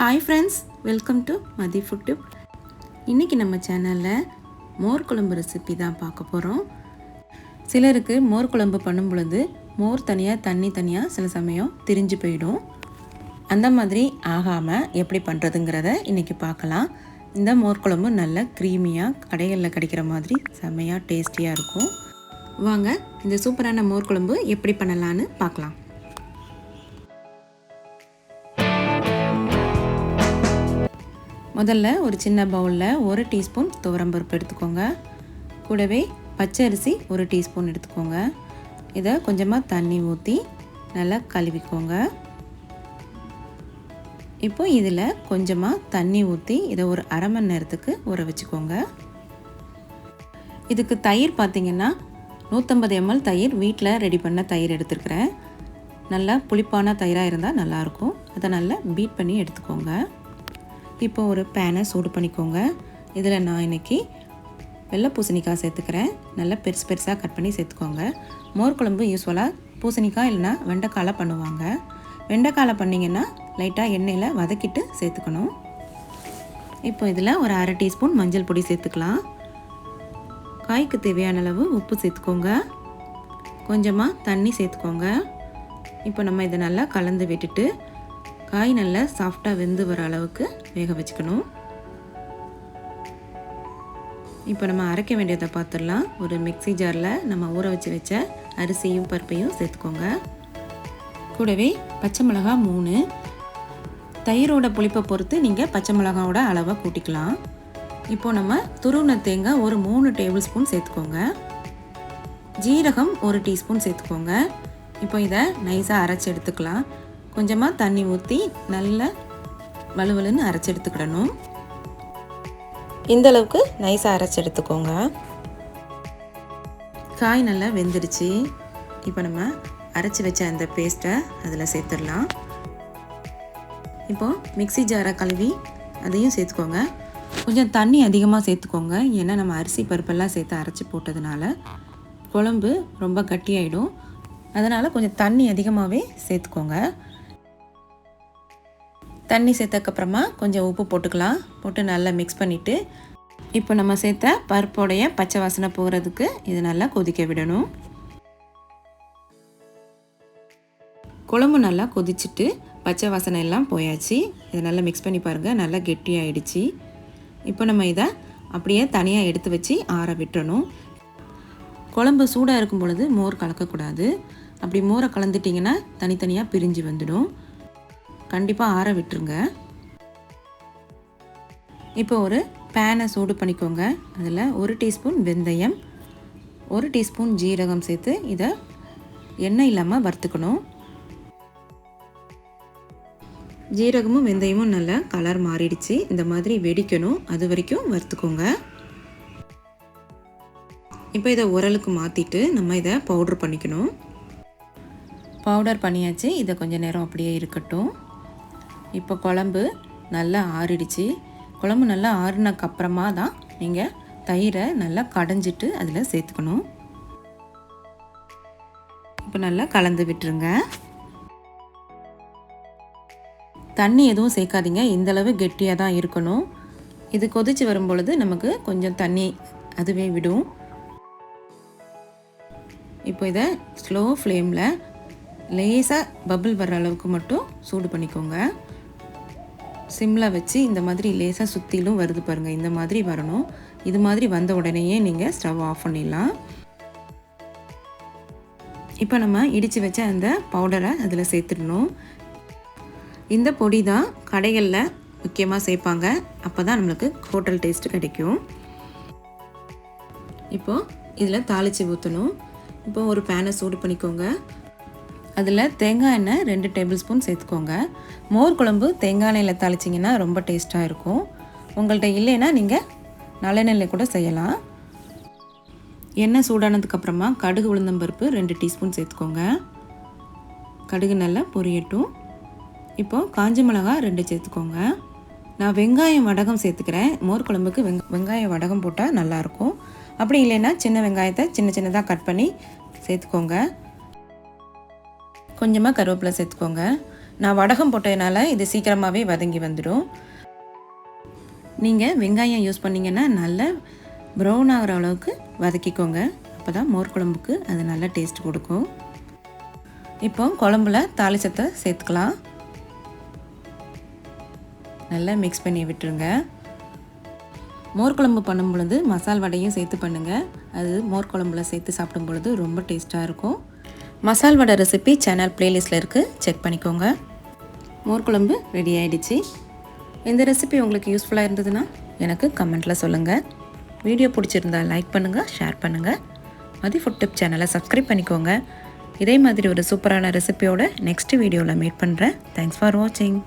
Hi friends, welcome to Mathi Foodtube. இன்றைக்கி நம்ம சேனலில் மோர் குழம்பு ரெசிபி தான் பார்க்க போகிறோம். சிலருக்கு மோர் குழம்பு பண்ணும் பொழுது மோர் தனியாக தண்ணி தனியாக சில சமயம் திரிஞ்சு போயிடும். அந்த மாதிரி ஆகாமல் எப்படி பண்ணுறதுங்கிறத இன்றைக்கி பார்க்கலாம். இந்த மோர் குழம்பு நல்ல க்ரீமியாக கடைகளில் கிடைக்கிற மாதிரி செம்மையாக டேஸ்டியாக இருக்கும். வாங்க இந்த சூப்பரான மோர் குழம்பு எப்படி பண்ணலான்னு பார்க்கலாம். முதல்ல ஒரு சின்ன பவுலில் 1 டீஸ்பூன் துவரம்பருப்பு எடுத்துக்கோங்க. கூடவே பச்சை அரிசி 1 டீஸ்பூன் எடுத்துக்கோங்க. இதை கொஞ்சமாக தண்ணி ஊற்றி நல்லா கழுவிக்கோங்க. இப்போ இதில் கொஞ்சமாக தண்ணி ஊற்றி இதை ஒரு அரை மணி நேரத்துக்கு ஊற வச்சுக்கோங்க. இதுக்கு தயிர் பார்த்திங்கன்னா 150 ml தயிர் வீட்டில் ரெடி பண்ண தயிர் எடுத்துருக்கிறேன். நல்லா புளிப்பான தயிராக இருந்தால் நல்லாயிருக்கும். அதை நல்லா பீட் பண்ணி எடுத்துக்கோங்க. இப்போ ஒரு பேனை சூடு பண்ணிக்கோங்க. இதில் நான் இன்றைக்கி வெள்ளை பூசணிக்காய் சேர்த்துக்கிறேன். நல்லா பெருசு பெருசாக கட் பண்ணி சேர்த்துக்கோங்க. மோர் குழம்பு யூஸ்வலாக பூசணிக்காய் இல்லைனா வெண்டைக்காயில் பண்ணுவாங்க. வெண்டைக்காயில் பண்ணிங்கன்னா லைட்டாக எண்ணெயில் வதக்கிட்டு சேர்த்துக்கணும். இப்போ இதில் ஒரு அரை டீஸ்பூன் மஞ்சள் பொடி சேர்த்துக்கலாம். காய்க்கு தேவையான அளவு உப்பு சேர்த்துக்கோங்க. கொஞ்சமாக தண்ணி சேர்த்துக்கோங்க. இப்போ நம்ம இதை நல்லா கலந்து விட்டுட்டு காய் நல்லா சாஃப்டாக வெந்து வர அளவுக்கு வேக வச்சுக்கணும். இப்போ நம்ம அரைக்க வேண்டியதை பார்த்துடலாம். ஒரு மிக்ஸி ஜாரில் நம்ம ஊற வச்ச அரிசியும் பருப்பையும் சேர்த்துக்கோங்க. கூடவே பச்சை மிளகாய் 3. தயிரோட புளிப்பை பொறுத்து நீங்கள் பச்சை மிளகாவோட அளவை கூட்டிக்கலாம். இப்போ நம்ம துருவின தேங்காய் ஒரு 3 டேபிள் ஸ்பூன் சேர்த்துக்கோங்க. ஜீரகம் 1 டீஸ்பூன் சேர்த்துக்கோங்க. இப்போ இதை நைஸாக அரைச்சி எடுத்துக்கலாம். கொஞ்சமாக தண்ணி ஊற்றி நல்லா வலுவலுன்னு அரைச்சி எடுத்துக்கிடணும். இந்தளவுக்கு நைஸாக அரைச்சி எடுத்துக்கோங்க. காய் நல்லா வெந்துடுச்சு. இப்போ நம்ம அரைச்சி வச்ச அந்த பேஸ்ட்டை அதில் சேர்த்துடலாம். இப்போது மிக்ஸி ஜாரை கழுவி அதையும் சேர்த்துக்கோங்க. கொஞ்சம் தண்ணி அதிகமாக சேர்த்துக்கோங்க. ஏன்னா நம்ம அரிசி பருப்பெல்லாம் சேர்த்து அரைச்சி போட்டதுனால குழம்பு ரொம்ப கட்டியாயிடும். அதனால் கொஞ்சம் தண்ணி அதிகமாகவே சேர்த்துக்கோங்க. தண்ணி சேர்த்தக்கப்புறமா கொஞ்சம் உப்பு போட்டுக்கலாம். போட்டு நல்லா மிக்ஸ் பண்ணிவிட்டு இப்போ நம்ம சேர்த்த பருப்போடைய பச்சை வாசனை போகிறதுக்கு இது நல்லா கொதிக்க விடணும். குழம்பு நல்லா கொதிச்சுட்டு பச்சை வாசனை எல்லாம் போயாச்சு. இதை நல்லா மிக்ஸ் பண்ணி பாருங்கள். நல்லா கெட்டியாகிடுச்சு. இப்போ நம்ம இதை அப்படியே தனியாக எடுத்து வச்சு ஆற விட்டுறணும். குழம்பு சூடாக இருக்கும் பொழுது மோர் கலக்கக்கூடாது. அப்படி மோரை கலந்துட்டிங்கன்னா தனித்தனியாக பிரிஞ்சு வந்துடும். கண்டிப்பாக ஆற விட்டுருங்க. இப்போ ஒரு பேனை சூடு பண்ணிக்கோங்க. அதில் 1 டீஸ்பூன் வெந்தயம், 1 டீஸ்பூன் ஜீரகம் சேர்த்து இதை எண்ணெய் இல்லாமல் வறுத்துக்கணும். ஜீரகமும் வெந்தயமும் நல்லா கலர் மாறிடுச்சு. இந்த மாதிரி வெடிக்கணும். அது வரைக்கும் வறுத்துக்கோங்க. இப்போ இதை உரலுக்கு மாற்றிட்டு நம்ம இதை பவுட்ரு பண்ணிக்கணும். பவுடர் பண்ணியாச்சு. இதை கொஞ்சம் நேரம் அப்படியே இருக்கட்டும். இப்போ குழம்பு நல்லா ஆறிடுச்சு. குழம்பு நல்லா ஆறினக்கப்புறமா தான் நீங்கள் தயிரை நல்லா கடைஞ்சிட்டு அதில் சேர்த்துக்கணும். இப்போ நல்லா கலந்து விட்டுருங்க. தண்ணி எதுவும் சேர்க்காதீங்க. இந்தளவு கெட்டியாக தான் இருக்கணும். இது கொதித்து வரும் பொழுது நமக்கு கொஞ்சம் தண்ணி அதுவே விடும். இப்போ இதை ஸ்லோ ஃப்ளேமில் லேசாக பபிள் வர்ற அளவுக்கு மட்டும் சூடு பண்ணிக்கோங்க. சிம்மில் வச்சு இந்த மாதிரி லேசாக சுற்றிலும் வருது பாருங்கள். இந்த மாதிரி வரணும். இது மாதிரி வந்த உடனேயே நீங்கள் ஸ்டவ் ஆஃப் பண்ணிடலாம். இப்போ நம்ம இடித்து வச்ச அந்த பவுடரை அதில் சேர்த்துடணும். இந்த பொடி தான் கடைகளில் முக்கியமாக சேர்ப்பாங்க. அப்போ தான் நம்மளுக்கு ஹோட்டல் டேஸ்ட்டு கிடைக்கும். இப்போது இதில் தாளித்து ஊற்றணும். இப்போ ஒரு பேனை சூடு பண்ணிக்கோங்க. அதில் தேங்காய் எண்ணெய் 2 டேபிள் ஸ்பூன் சேர்த்துக்கோங்க. மோர் குழம்பு தேங்காய் எண்ணெயில் தாளிச்சிங்கன்னா ரொம்ப டேஸ்ட்டாக இருக்கும். உங்கள்கிட்ட இல்லைன்னா நீங்கள் நல்லெண்ணெயில் கூட செய்யலாம். எண்ணெய் சூடானதுக்கப்புறமா கடுகு உளுந்தம்பருப்பு 2 டீஸ்பூன் சேர்த்துக்கோங்க. கடுகு நல்லா பொரியட்டும். இப்போது காஞ்ச மிளகாய் 2 சேர்த்துக்கோங்க. நான் வெங்காயம் வடகம் சேர்த்துக்கிறேன். மோர் குழம்புக்கு வெங்காயம் வடகம் போட்டால் நல்லாயிருக்கும். அப்படி இல்லைன்னா சின்ன வெங்காயத்தை சின்ன சின்னதாக கட் பண்ணி சேர்த்துக்கோங்க. கொஞ்சமாக கருவேப்பிலை சேர்த்துக்கோங்க. நான் வடகம் போட்டதுனால இது சீக்கிரமாகவே வதங்கி வந்துடும். நீங்கள் வெங்காயம் யூஸ் பண்ணிங்கன்னா நல்லா ப்ரௌன் ஆகிற அளவுக்கு வதக்கிக்கோங்க. அப்போ தான் மோர் குழம்புக்கு அது நல்ல டேஸ்ட் கொடுக்கும். இப்போ குழம்புல தாளிச்சத்தை சேர்த்துக்கலாம். நல்லா மிக்ஸ் பண்ணி விட்டுருங்க. மோர் குழம்பு பண்ணும் பொழுது மசால் வடையும் சேர்த்து பண்ணுங்கள். அது மோர் குழம்புல சேர்த்து சாப்பிடும் பொழுது ரொம்ப டேஸ்ட்டாக இருக்கும். மசால் வடை ரெசிபி சேனல் ப்ளேலிஸ்ட்டில் இருக்குது, செக் பண்ணிக்கோங்க. மோர் குழம்பு ரெடி ஆகிடுச்சு. இந்த ரெசிபி உங்களுக்கு யூஸ்ஃபுல்லாக இருந்ததுன்னா எனக்கு கமெண்ட்டில் சொல்லுங்கள். வீடியோ பிடிச்சிருந்தா லைக் பண்ணுங்கள், ஷேர் பண்ணுங்கள். மதி ஃபுட் டிப் சேனலை சப்ஸ்கிரைப் பண்ணிக்கோங்க. இதே மாதிரி ஒரு சூப்பரான ரெசிபியோட நெக்ஸ்ட் வீடியோவில் மீட் பண்ணுறேன். தேங்க்ஸ் ஃபார் வாட்சிங்.